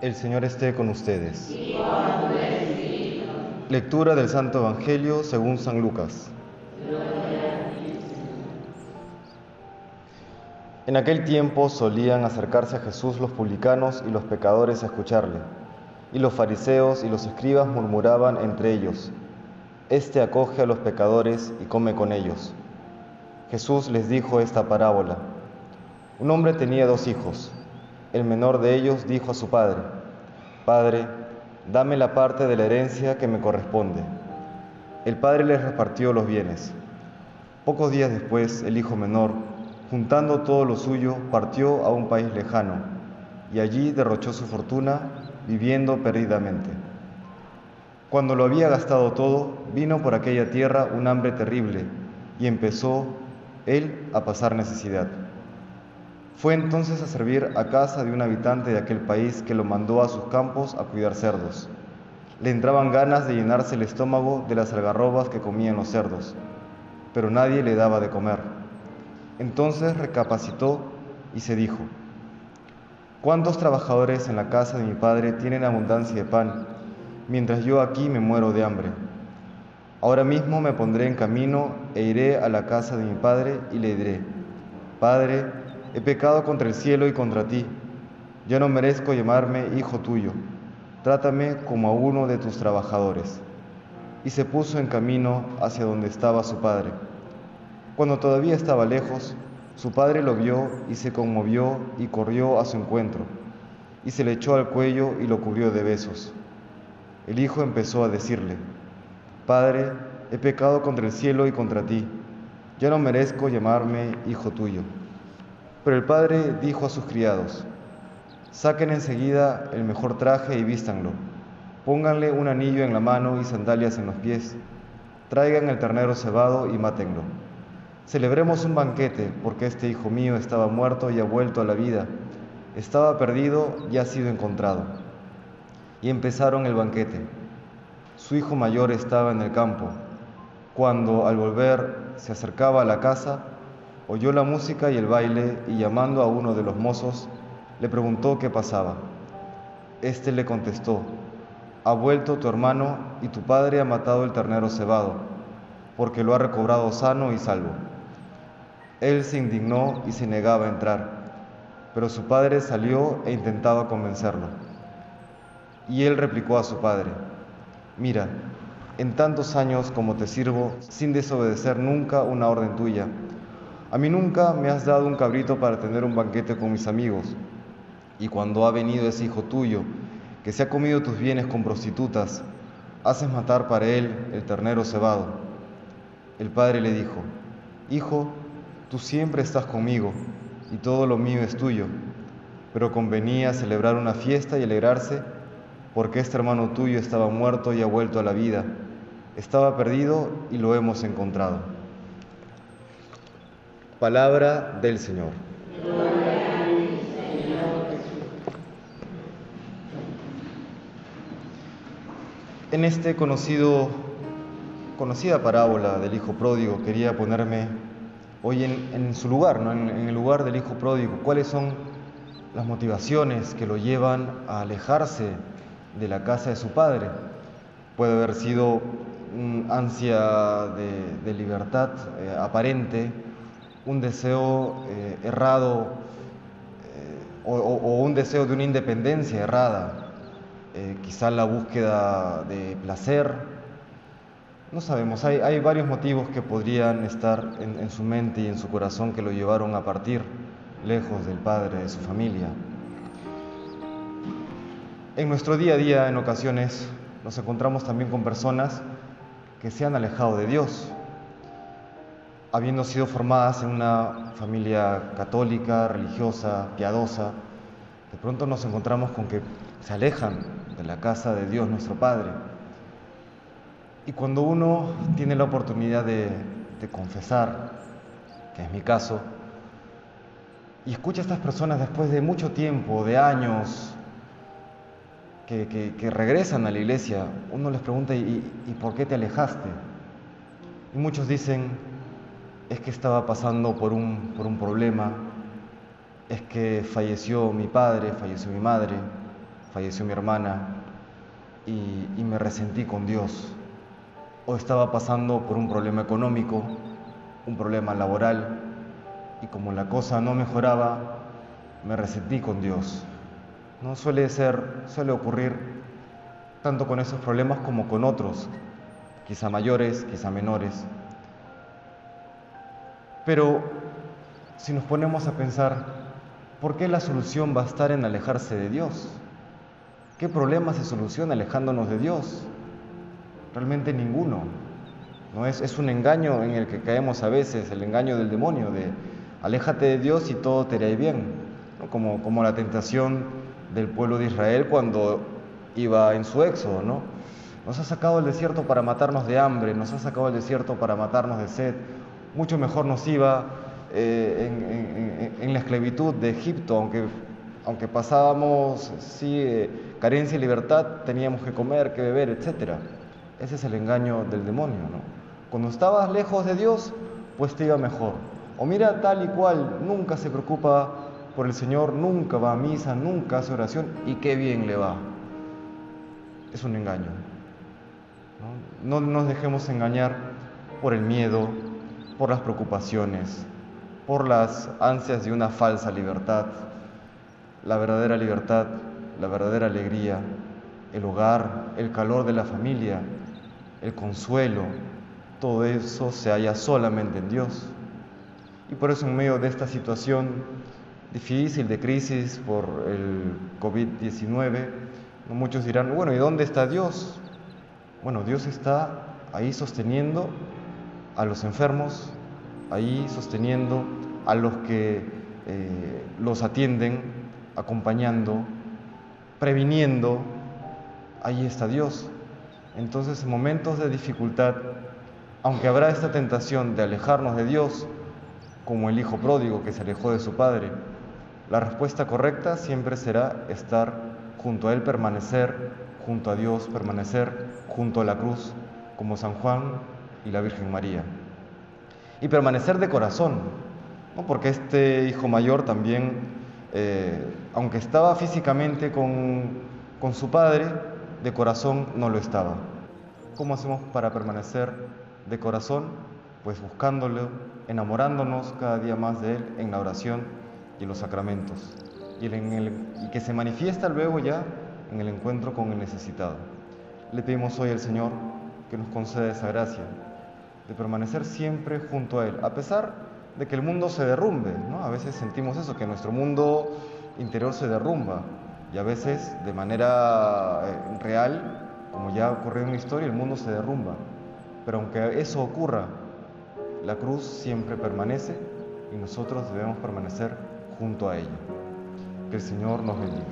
El Señor esté con ustedes. Y con tu espíritu. Lectura del Santo Evangelio según San Lucas. En aquel tiempo solían acercarse a Jesús los publicanos y los pecadores a escucharle, y los fariseos y los escribas murmuraban entre ellos: Este acoge a los pecadores y come con ellos. Jesús les dijo esta parábola: Un hombre tenía 2 hijos. El menor de ellos dijo a su padre: Padre, dame la parte de la herencia que me corresponde. El padre les repartió los bienes. Pocos días después, el hijo menor, juntando todo lo suyo, partió a un país lejano, y allí derrochó su fortuna, viviendo perdidamente. Cuando lo había gastado todo, vino por aquella tierra un hambre terrible, y empezó él a pasar necesidad. Fue entonces a servir a casa de un habitante de aquel país que lo mandó a sus campos a cuidar cerdos. Le entraban ganas de llenarse el estómago de las algarrobas que comían los cerdos, pero nadie le daba de comer. Entonces recapacitó y se dijo: ¿Cuántos trabajadores en la casa de mi padre tienen abundancia de pan, mientras yo aquí me muero de hambre? Ahora mismo me pondré en camino e iré a la casa de mi padre y le diré: Padre, he pecado contra el cielo y contra ti. Ya no merezco llamarme hijo tuyo. Trátame como a uno de tus trabajadores. Y se puso en camino hacia donde estaba su padre. Cuando todavía estaba lejos, su padre lo vio y se conmovió y corrió a su encuentro, y se le echó al cuello y lo cubrió de besos. El hijo empezó a decirle: Padre, he pecado contra el cielo y contra ti. Ya no merezco llamarme hijo tuyo. Pero el padre dijo a sus criados: Saquen enseguida el mejor traje y vístanlo. Pónganle un anillo en la mano y sandalias en los pies. Traigan el ternero cebado y mátenlo. Celebremos un banquete, porque este hijo mío estaba muerto y ha vuelto a la vida. Estaba perdido y ha sido encontrado. Y empezaron el banquete. Su hijo mayor estaba en el campo. Cuando al volver se acercaba a la casa, oyó la música y el baile, y llamando a uno de los mozos, le preguntó qué pasaba. Este le contestó: Ha vuelto tu hermano y tu padre ha matado el ternero cebado, porque lo ha recobrado sano y salvo. Él se indignó y se negaba a entrar, pero su padre salió e intentaba convencerlo. Y él replicó a su padre: Mira, en tantos años como te sirvo, sin desobedecer nunca una orden tuya, a mí nunca me has dado un cabrito para tener un banquete con mis amigos. Y cuando ha venido ese hijo tuyo, que se ha comido tus bienes con prostitutas, haces matar para él el ternero cebado. El padre le dijo: Hijo, tú siempre estás conmigo, y todo lo mío es tuyo, pero convenía celebrar una fiesta y alegrarse, porque este hermano tuyo estaba muerto y ha vuelto a la vida, estaba perdido y lo hemos encontrado. Palabra del Señor. Gloria a ti, Señor Jesús. En esta conocida parábola del hijo pródigo, quería ponerme hoy en su lugar, ¿no? En el lugar del hijo pródigo. ¿Cuáles son las motivaciones que lo llevan a alejarse de la casa de su padre? Puede haber sido un ansia de libertad aparente, un deseo errado o un deseo de una independencia errada. Quizá la búsqueda de placer, no sabemos, hay varios motivos que podrían estar en su mente y en su corazón que lo llevaron a partir lejos del padre, de su familia. En nuestro día a día, en ocasiones, nos encontramos también con personas que se han alejado de Dios, habiendo sido formadas en una familia católica, religiosa, piadosa. De pronto nos encontramos con que se alejan de la casa de Dios nuestro Padre. Y cuando uno tiene la oportunidad de confesar, que es mi caso, y escucha a estas personas después de mucho tiempo, de años, que regresan a la iglesia, uno les pregunta: ¿y por qué te alejaste? Y muchos dicen: es que estaba pasando por un problema, es que falleció mi padre, falleció mi madre, falleció mi hermana y me resentí con Dios. O estaba pasando por un problema económico, un problema laboral, y como la cosa no mejoraba, me resentí con Dios. No suele ocurrir tanto con esos problemas como con otros, quizá mayores, quizá menores. Pero si nos ponemos a pensar, ¿por qué la solución va a estar en alejarse de Dios? ¿Qué problema se soluciona alejándonos de Dios? Realmente ninguno. ¿No? Es un engaño en el que caemos a veces, el engaño del demonio, de aléjate de Dios y todo te irá bien, ¿no? Como la tentación del pueblo de Israel cuando iba en su éxodo, ¿no? Nos ha sacado del desierto para matarnos de hambre, nos ha sacado del desierto para matarnos de sed. Mucho mejor nos iba en la esclavitud de Egipto, aunque pasábamos carencia y libertad, teníamos que comer, que beber, etc. Ese es el engaño del demonio, ¿no? Cuando estabas lejos de Dios, pues te iba mejor. O mira tal y cual, nunca se preocupa por el Señor, nunca va a misa, nunca hace oración, y qué bien le va. Es un engaño, ¿no? No nos dejemos engañar por el miedo, por las preocupaciones, por las ansias de una falsa libertad. La verdadera libertad, la verdadera alegría, el hogar, el calor de la familia, el consuelo, todo eso se halla solamente en Dios. Y por eso en medio de esta situación difícil de crisis por el COVID-19, muchos dirán, bueno, ¿y dónde está Dios? Bueno, Dios está ahí sosteniendo a los enfermos, ahí sosteniendo a los que los atienden, acompañando, previniendo. Ahí está Dios. Entonces, en momentos de dificultad, aunque habrá esta tentación de alejarnos de Dios, como el hijo pródigo que se alejó de su padre, la respuesta correcta siempre será estar junto a Él, permanecer junto a Dios, permanecer junto a la cruz, como San Juan y la Virgen María. Y permanecer de corazón, ¿no? Porque este hijo mayor también, aunque estaba físicamente con su padre, de corazón no lo estaba. ¿Cómo hacemos para permanecer de corazón? Pues buscándolo, enamorándonos cada día más de Él en la oración y en los sacramentos, y que se manifiesta luego ya en el encuentro con el necesitado. Le pedimos hoy al Señor que nos conceda esa gracia de permanecer siempre junto a Él, a pesar de que el mundo se derrumbe, ¿no? A veces sentimos eso, que nuestro mundo interior se derrumba, y a veces de manera real, como ya ocurrió en la historia, el mundo se derrumba. Pero aunque eso ocurra, la cruz siempre permanece y nosotros debemos permanecer junto a ella. Que el Señor nos bendiga.